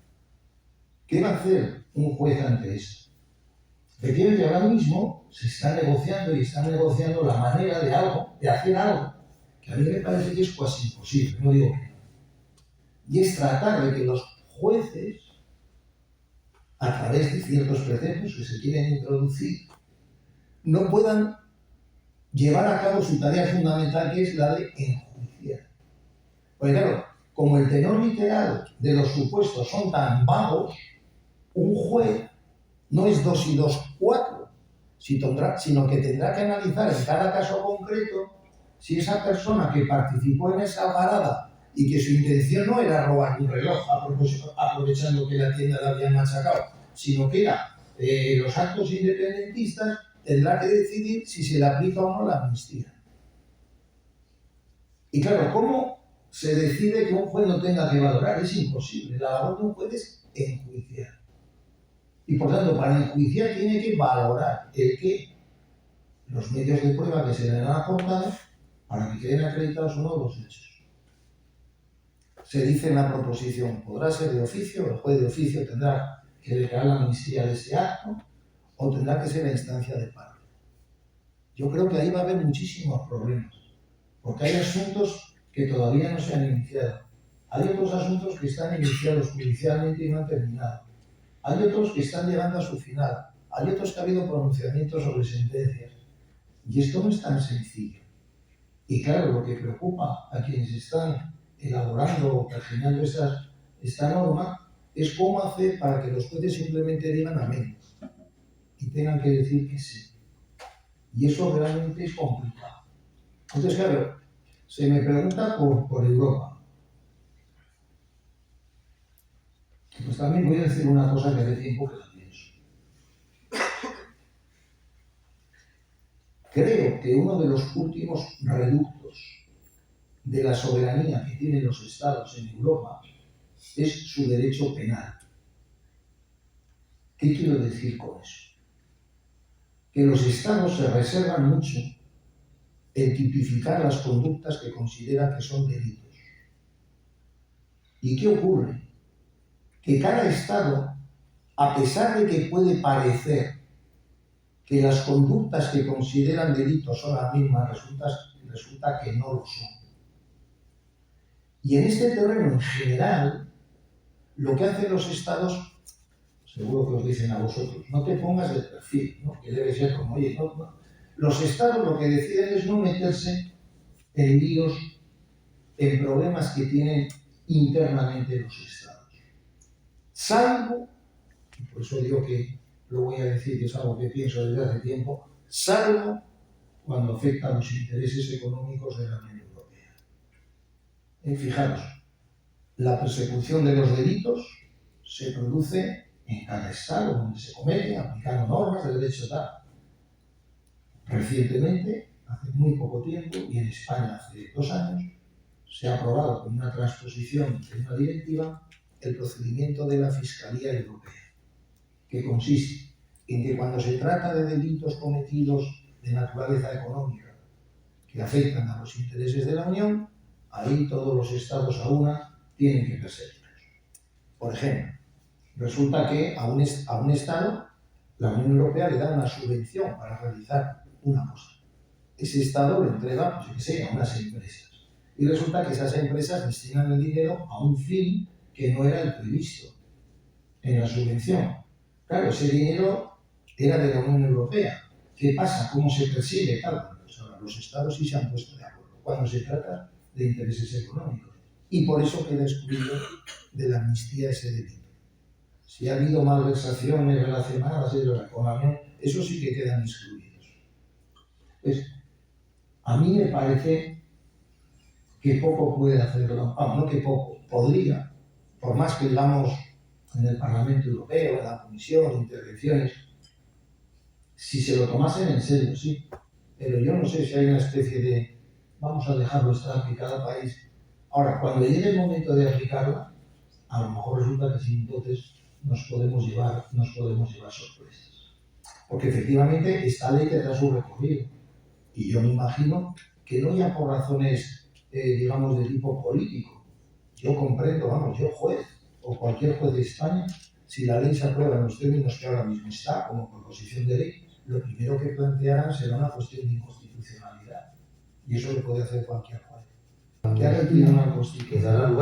¿Qué va a hacer un juez ante esto? Efectivamente, ahora mismo se está negociando y están negociando la manera de hacer algo, que a mí me parece que es casi imposible, no digo que no. Y es tratar de que los jueces, a través de ciertos preceptos que se quieren introducir, no puedan llevar a cabo su tarea fundamental, que es la de enjuiciar. Porque claro, como el tenor literal de los supuestos son tan vagos, un juez no es 2 y 2, 4, sino que tendrá que analizar en cada caso concreto si esa persona que participó en esa parada y que su intención no era robar un reloj aprovechando que la tienda la habían machacado, sino que era los actos independentistas, tendrá que decidir si se le aplica o no la amnistía. Y claro, ¿cómo se decide que un juez no tenga que valorar? Es imposible. La labor de un juez es enjuiciar. Y por tanto, para enjuiciar tiene que valorar los medios de prueba que se le han aportado para que queden acreditados o no los hechos. Se dice en la proposición, podrá ser de oficio, el juez de oficio tendrá que declarar la amnistía de ese acto o tendrá que ser a instancia de parte. Yo creo que ahí va a haber muchísimos problemas, porque hay asuntos que todavía no se han iniciado. Hay otros asuntos que están iniciados judicialmente y no han terminado. Hay otros que están llegando a su final. Hay otros que ha habido pronunciamientos sobre sentencias. Y esto no es tan sencillo. Y claro, lo que preocupa a quienes están elaborando o pergeñando esta norma es cómo hacer para que los jueces simplemente digan amén y tengan que decir que sí. Y eso realmente es complicado. Entonces, claro, se me pregunta por Europa. Pues también voy a decir una cosa que hace tiempo que la pienso. Creo que uno de los últimos reductos de la soberanía que tienen los estados en Europa es su derecho penal. ¿Qué quiero decir con eso? Que los estados se reservan mucho el tipificar las conductas que consideran que son delitos. ¿Y qué ocurre? Que cada estado, a pesar de que puede parecer que las conductas que consideran delitos son las mismas, resulta que no lo son. Y en este terreno en general, lo que hacen los estados, seguro que os dicen a vosotros, no te pongas de perfil, ¿no? Que debe ser como, oye, no. Los estados lo que deciden es no meterse en líos, en problemas que tienen internamente los estados. Salvo, y por eso digo que lo voy a decir, que es algo que pienso desde hace tiempo, salvo cuando afecta a los intereses económicos de la Unión Europea. Fijaros, la persecución de los delitos se produce en cada estado donde se comete, aplicando normas de derecho tal. Recientemente, hace muy poco tiempo, y en España hace 2 años, se ha aprobado con una transposición de una directiva el procedimiento de la Fiscalía Europea, que consiste en que cuando se trata de delitos cometidos de naturaleza económica que afectan a los intereses de la Unión, ahí todos los estados a una tienen que perseguirlos. Por ejemplo, resulta que a un estado la Unión Europea le da una subvención para realizar una cosa. Ese estado lo entrega, pues yo que sé, a unas empresas. Y resulta que esas empresas destinan el dinero a un fin que no era el previsto en la subvención. Claro, ese dinero era de la Unión Europea. ¿Qué pasa? ¿Cómo se persigue? Claro, pues ahora los estados sí se han puesto de acuerdo cuando se trata de intereses económicos. Y por eso queda excluido de la amnistía ese delito. Si ha habido malversaciones relacionadas con la Unión, eso sí que quedan excluidos. Pues, a mí me parece que poco puede hacer, no que poco, podría, por más que digamos en el Parlamento Europeo, en la Comisión, intervenciones, si se lo tomasen en serio, sí. Pero yo no sé si hay una especie de vamos a dejarlo estar en cada país. Ahora, cuando llegue el momento de aplicarla, a lo mejor resulta que sin dotes nos podemos llevar sorpresas. Porque efectivamente esta ley tendrá su recorrido. Y yo me imagino que no ya por razones, digamos, de tipo político. Yo comprendo, vamos, yo juez o cualquier juez de España, si la ley se aprueba en los términos que ahora mismo está como proposición de ley, lo primero que plantearán será una cuestión de inconstitucionalidad. Y eso lo puede hacer cualquier juez. Que haga el Tribunal Constitucional,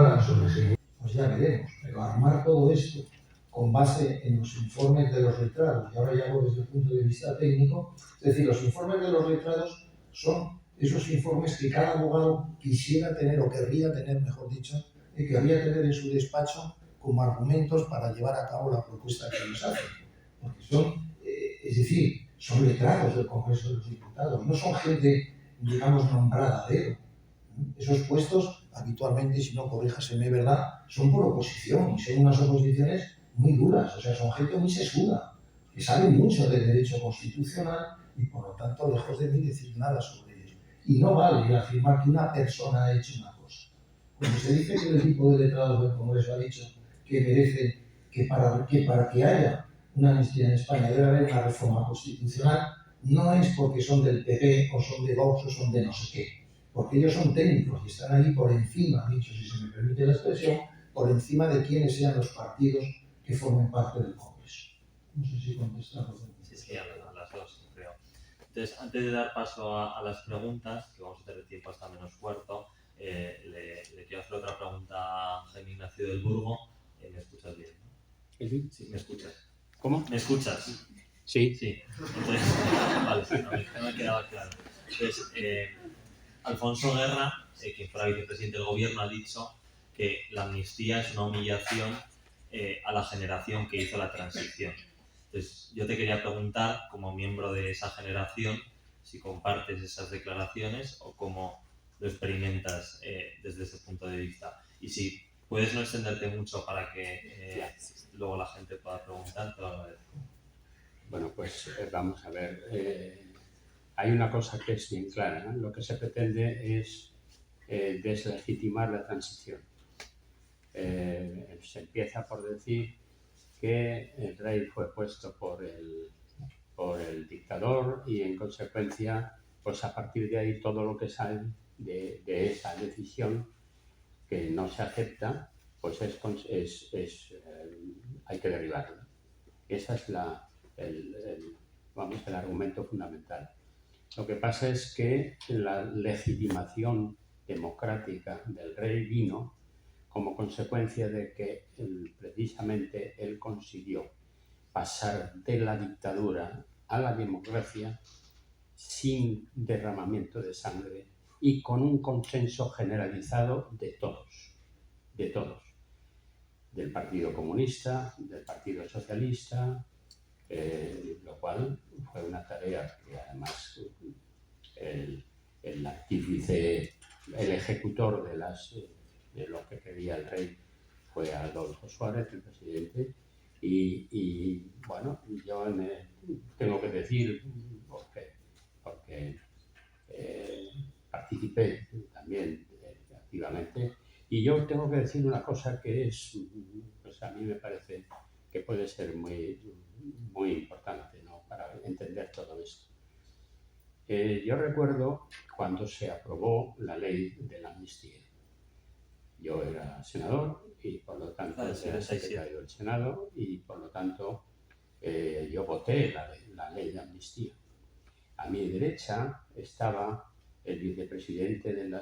pues ya veremos. Pero armar todo esto con base en los informes de los letrados, y ahora ya hablo desde el punto de vista técnico, es decir, los informes de los letrados son esos informes que cada abogado quisiera tener, o querría tener, mejor dicho, y querría tener en su despacho como argumentos para llevar a cabo la propuesta que ellos hacen. Porque son, es decir, son letrados del Congreso de los Diputados, no son gente, digamos, nombrada a dedo. Esos puestos, habitualmente, si no corríjaseme, ¿verdad?, son por oposición, y son unas oposiciones muy duras, o sea, son gente muy sesuda, que sabe mucho de derecho constitucional y, por lo tanto, lejos de mí decir nada sobre ello. Y no vale afirmar que una persona ha hecho una cosa. Cuando se dice que el equipo de letrados del Congreso ha dicho que merece que para que haya una amnistía en España debe haber una reforma constitucional, no es porque son del PP o son de Vox o son de no sé qué, porque ellos son técnicos y están ahí por encima, dicho si se me permite la expresión, por encima de quienes sean los partidos que formen parte del Congreso. No sé si contestarlo. Sí, a las dos, creo. Entonces, antes de dar paso a las preguntas, que vamos a tener tiempo hasta menos cuarto, le quiero hacer otra pregunta a Jaime Ignacio del Burgo. ¿Me escuchas bien? ¿No? Sí, me escuchas. ¿Cómo? ¿Me escuchas? Sí. Sí. Entonces, vale, sí, no me quedaba claro. Entonces, Alfonso Guerra, quien fuera vicepresidente del gobierno, ha dicho que la amnistía es una humillación a la generación que hizo la transición. Entonces, yo te quería preguntar, como miembro de esa generación, si compartes esas declaraciones o cómo lo experimentas desde ese punto de vista. Y si puedes no extenderte mucho para que luego la gente pueda preguntar, te lo agradezco. Bueno, pues vamos a ver. Hay una cosa que es bien clara, ¿no? Lo que se pretende es deslegitimar la transición. Se empieza por decir que el rey fue puesto por el dictador y, en consecuencia, pues a partir de ahí todo lo que sale de esa decisión que no se acepta, pues hay que derribarlo. Ese es el argumento fundamental. Lo que pasa es que la legitimación democrática del rey vino como consecuencia de que precisamente él consiguió pasar de la dictadura a la democracia sin derramamiento de sangre y con un consenso generalizado de todos, del Partido Comunista, del Partido Socialista, lo cual fue una tarea que además el artífice, el ejecutor de lo que quería el rey fue Adolfo Suárez, el presidente, y bueno, yo tengo que decir, porque participé también activamente, y yo tengo que decir una cosa que pues a mí me parece que puede ser muy, muy importante, ¿no?, para entender todo esto. Yo recuerdo cuando se aprobó la ley de la amnistía. Yo era senador y, por lo tanto, era secretario del Senado y, por lo tanto, yo voté la ley de amnistía. A mi derecha estaba el vicepresidente del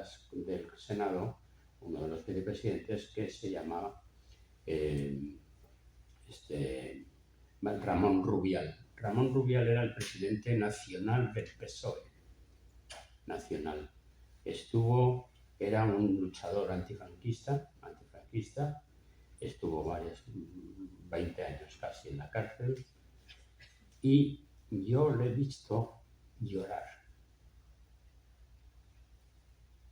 Senado, uno de los vicepresidentes, que se llamaba Ramón Rubial. Ramón Rubial era el presidente nacional del PSOE. Nacional. Era un luchador antifranquista, estuvo 20 años casi en la cárcel, y yo le he visto llorar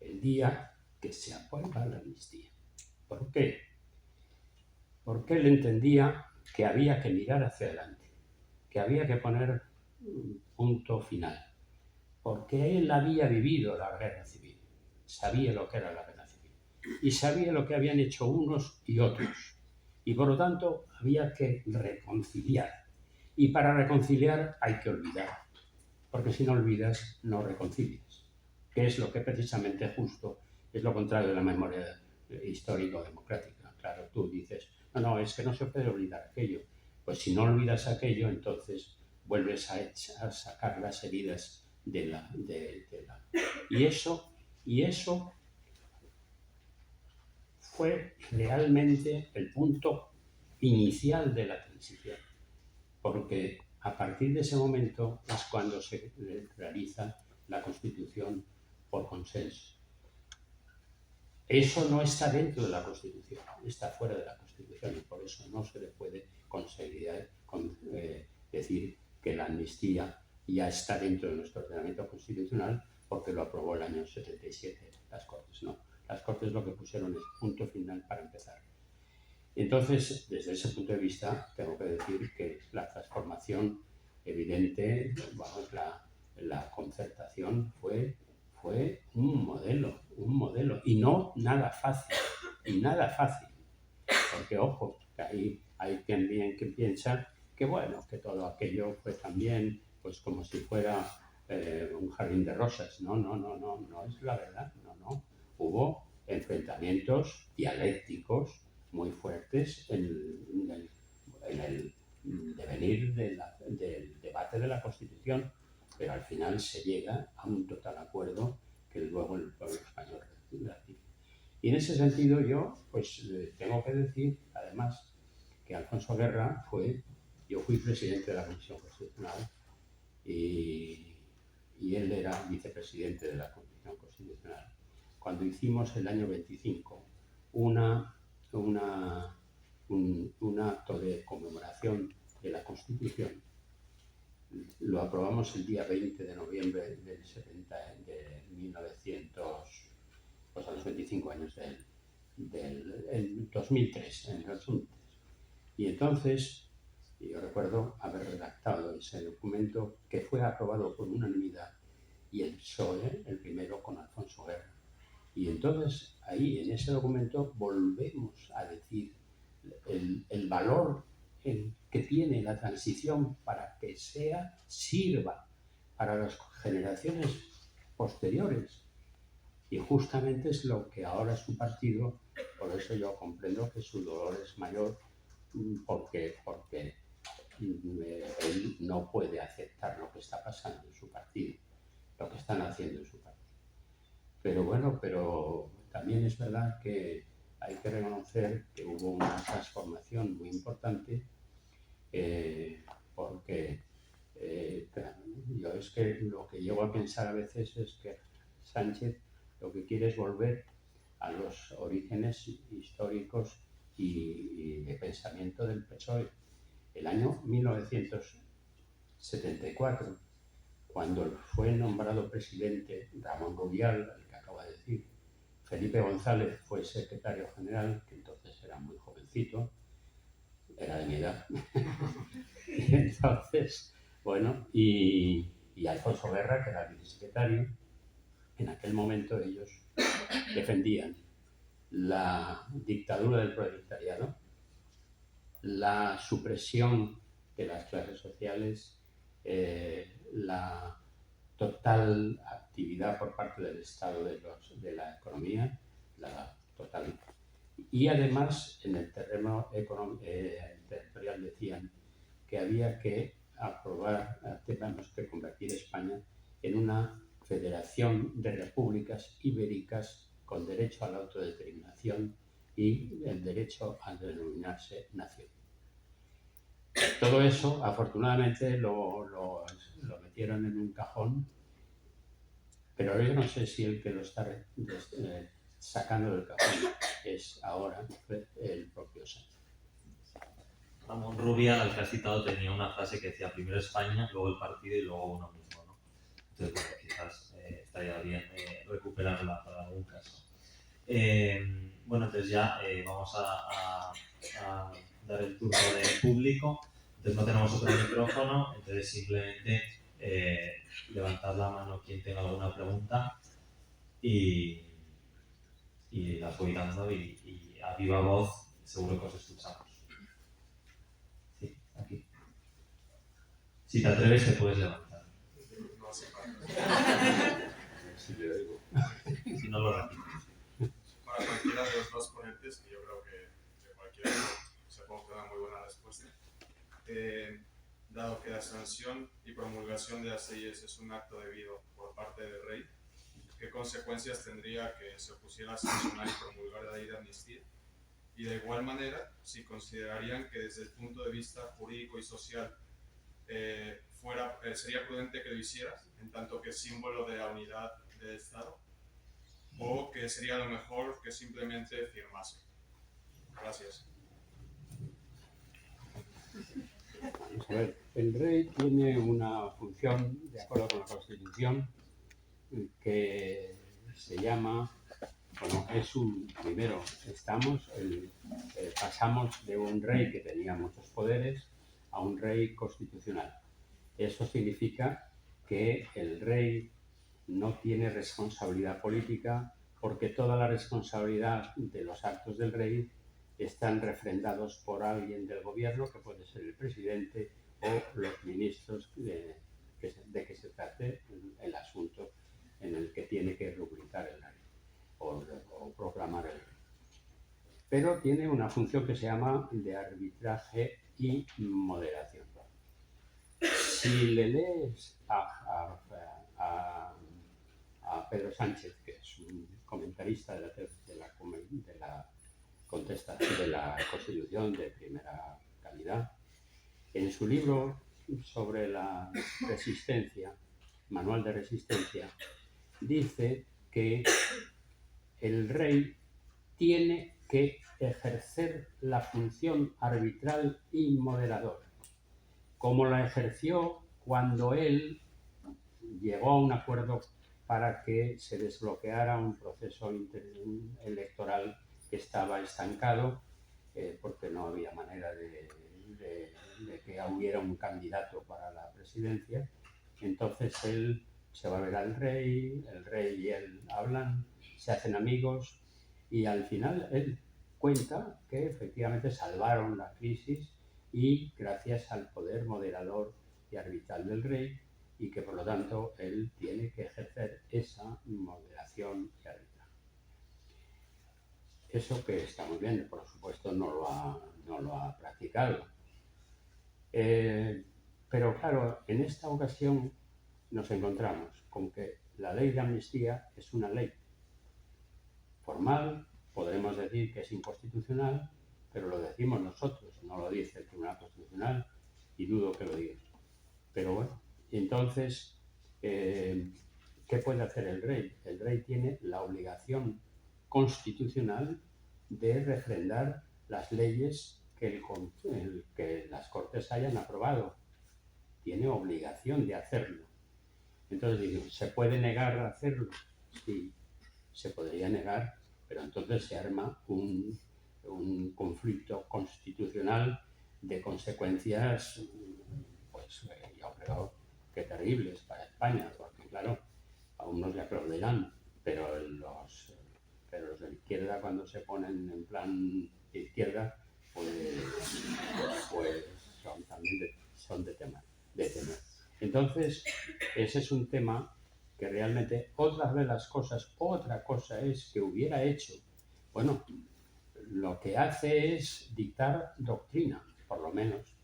el día que se aprueba la amnistía. ¿Por qué? Porque él entendía que había que mirar hacia adelante, que había que poner un punto final, porque él había vivido la guerra civil, sabía lo que era la guerra civil y sabía lo que habían hecho unos y otros, y por lo tanto había que reconciliar, y para reconciliar hay que olvidar, porque si no olvidas no reconcilias, que es lo que precisamente justo es lo contrario de la memoria histórico-democrática. Claro, tú dices, no, es que no se puede olvidar aquello. Pues si no olvidas aquello, entonces vuelves a sacar las heridas de la... Y eso fue realmente el punto inicial de la transición, porque a partir de ese momento es cuando se realiza la Constitución por consenso. Eso no está dentro de la Constitución, está fuera de la Constitución, y por eso no se le puede decir que la amnistía ya está dentro de nuestro ordenamiento constitucional porque lo aprobó el año 77 las Cortes. No, las Cortes lo que pusieron es punto final para empezar. Entonces, desde ese punto de vista, tengo que decir que la transformación evidente, vamos, la concertación fue un modelo, y no nada fácil, porque ojo, que ahí hay también que piensa que bueno, que todo aquello fue también pues como si fuera un jardín de rosas. No es la verdad, no. Hubo enfrentamientos dialécticos muy fuertes en el devenir del debate de la Constitución, pero al final se llega a un total acuerdo que luego el pueblo español ratifica. Y en ese sentido yo pues tengo que decir además que Alfonso Guerra yo fui presidente de la Comisión Constitucional y él era vicepresidente de la Comisión Constitucional. Cuando hicimos el año 25 un acto de conmemoración de la Constitución, lo aprobamos el día 20 de noviembre de 1900, pues a los 25 años del 2003, en el 2003. Y entonces yo recuerdo haber redactado ese documento que fue aprobado por unanimidad, y el PSOE, el primero, con Alfonso Guerra. Y entonces ahí en ese documento volvemos a decir el valor que tiene la transición para que sirva para las generaciones posteriores. Y justamente es lo que ahora su partido, por eso yo comprendo que su dolor es mayor, porque él no puede aceptar lo que está pasando en su partido, lo que están haciendo en su partido. Pero bueno, también es verdad que hay que reconocer que hubo una transformación muy importante, porque yo es que lo que llego a pensar a veces es que Sánchez lo que quiere es volver a los orígenes históricos y de pensamiento del PSOE. El año 1974, cuando fue nombrado presidente Ramón Rubial, el que acabo de decir, Felipe González fue secretario general, que entonces era muy jovencito, era de mi edad. Y entonces, bueno, y Alfonso Guerra, que era el vicesecretario, en aquel momento ellos defendían la dictadura del proletariado, la supresión de las clases sociales, la total actividad por parte del Estado de la economía, la total. Y además, en el terreno territorial decían que había que teníamos que convertir España en una federación de repúblicas ibéricas con derecho a la autodeterminación y el derecho a denominarse nación. Todo eso, afortunadamente, lo metieron en un cajón, pero yo no sé si el que lo está sacando del cajón es ahora el propio Sánchez. Ramón Rubial, al que has citado, tenía una frase que decía primero España, luego el partido y luego uno mismo, ¿no? Entonces, bueno, quizás estaría bien recuperarla para algún caso. Bueno, entonces ya vamos a dar el turno del público. Entonces no tenemos otro micrófono, entonces simplemente levantad la mano quien tenga alguna pregunta y las voy dando y a viva voz seguro que os escuchamos. Sí, aquí. Si te atreves te puedes levantar. No hace falta. Si le oigo. Si no lo repites. Para cualquiera de los dos ponentes, que yo creo que cualquiera se puede dar una muy buena respuesta. Dado que la sanción y promulgación de las leyes es un acto debido por parte del rey, ¿qué consecuencias tendría que se opusiera a sancionar y promulgar la ley de amnistía? Y de igual manera, si considerarían que desde el punto de vista jurídico y social sería prudente que lo hicieras, en tanto que símbolo de la unidad del Estado, o que sería lo mejor que simplemente firmase. Gracias. Vamos a ver, el rey tiene una función, de acuerdo con la Constitución, que se llama, bueno, primero pasamos de un rey que tenía muchos poderes a un rey constitucional. Eso significa que el rey no tiene responsabilidad política porque toda la responsabilidad de los actos del rey están refrendados por alguien del gobierno, que puede ser el presidente o los ministros de que se trate el asunto en el que tiene que rubricar el rey o proclamar el rey. Pero tiene una función que se llama de arbitraje y moderación. Si le lees a Pedro Sánchez, que es un comentarista de la Constitución de primera calidad, en su libro sobre la resistencia, Manual de Resistencia, dice que el rey tiene que ejercer la función arbitral y moderadora, como la ejerció cuando él llegó a un acuerdo para que se desbloqueara un proceso electoral que estaba estancado porque no había manera de que hubiera un candidato para la presidencia. Entonces él se va a ver al rey, el rey y él hablan, se hacen amigos y al final él cuenta que efectivamente salvaron la crisis y gracias al poder moderador y arbitral del rey, y que por lo tanto él tiene que ejercer esa moderación y arbitraje. Eso que está muy bien, por supuesto no lo ha practicado. Pero claro, en esta ocasión nos encontramos con que la ley de amnistía es una ley formal, podremos decir que es inconstitucional, pero lo decimos nosotros, no lo dice el Tribunal Constitucional y dudo que lo diga. Pero bueno, entonces, ¿qué puede hacer el rey? El rey tiene la obligación constitucional de refrendar las leyes que las Cortes hayan aprobado. Tiene obligación de hacerlo. Entonces digo, ¿se puede negar a hacerlo? Sí, se podría negar, pero entonces se arma un conflicto constitucional de consecuencias, pues yo creo que terribles para España, porque claro, a unos le aplaudirán, pero los de la izquierda, cuando se ponen en plan de izquierda, pues son de temer. Entonces, ese es un tema que realmente otra cosa es que hubiera hecho. Bueno, lo que hace es dictar doctrina, por lo menos,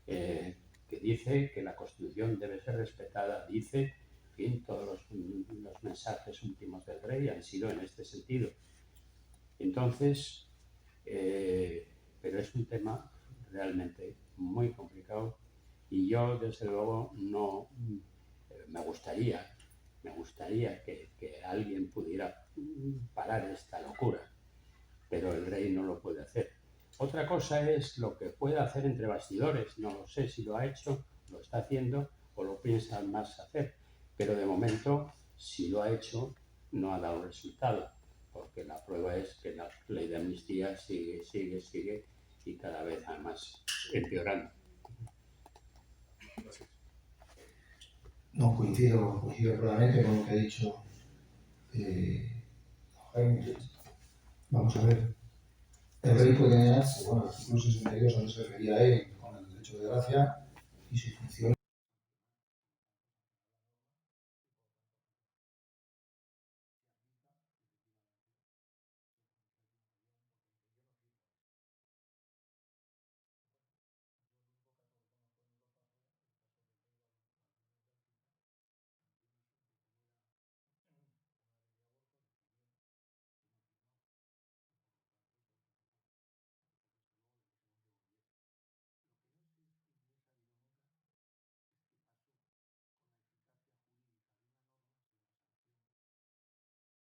que dice que la Constitución debe ser respetada, dice, en fin, todos los mensajes últimos del rey han sido en este sentido. Entonces, pero es un tema realmente muy complicado y yo, desde luego, no me gustaría que alguien pudiera parar esta locura, pero el rey no lo puede hacer. Otra cosa es lo que puede hacer entre bastidores, no lo sé si lo ha hecho, lo está haciendo o lo piensa más hacer, pero de momento, si lo ha hecho, no ha dado resultado, porque la prueba es que la ley de amnistía sigue y cada vez además empeorando. Gracias. No, coincido plenamente con lo que ha dicho Jaime. Vamos a ver. El rey puede negarse, bueno, el artículo 62 a donde se refería él con el derecho de gracia y su función